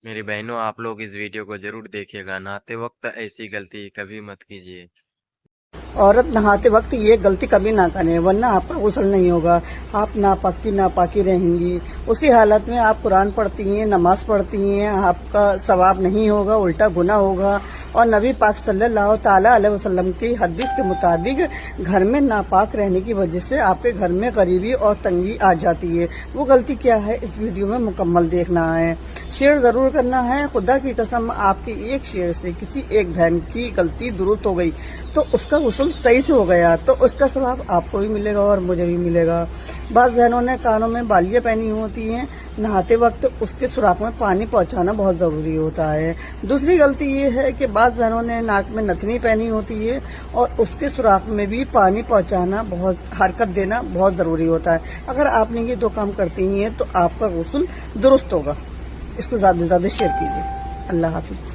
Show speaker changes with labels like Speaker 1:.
Speaker 1: मेरी बहनों, आप लोग इस वीडियो को जरूर देखिएगा। नहाते वक्त ऐसी गलती कभी मत कीजिए।
Speaker 2: औरत नहाते वक्त ये गलती कभी ना करें, वरना आपका गुस्ल नहीं होगा। आप नापाकी रहेंगी। उसी हालत में आप कुरान पढ़ती हैं, नमाज पढ़ती हैं, आपका सवाब नहीं होगा, उल्टा गुनाह होगा। और नबी पाक सल्लल्लाहु ताला अलैहि वसल्लम की हदीस के मुताबिक घर में नापाक रहने की वजह से आपके घर में गरीबी और तंगी आ जाती है। वो गलती क्या है, इस वीडियो में मुकम्मल देखना है, शेयर जरूर करना है। खुदा की कसम, आपके एक शेयर से किसी एक बहन की गलती दुरुस्त हो गई तो उसका गुस्ल सही से हो गया, तो उसका सवाब आपको भी मिलेगा और मुझे भी मिलेगा। बाज़ बहनों ने कानों में बालियां पहनी होती हैं, नहाते वक्त उसके सुराख में पानी पहुंचाना बहुत जरूरी होता है। दूसरी गलती ये है कि बाज़ बहनों ने नाक में नथनी पहनी होती है और उसके सुराख में भी पानी पहुंचाना, हरकत देना बहुत जरूरी होता है। अगर आपने ये दो काम करती हैं तो आपका गुस्ल दुरुस्त होगा। इसको ज्यादा से ज्यादा शेयर कीजिए। अल्लाह हाफिज।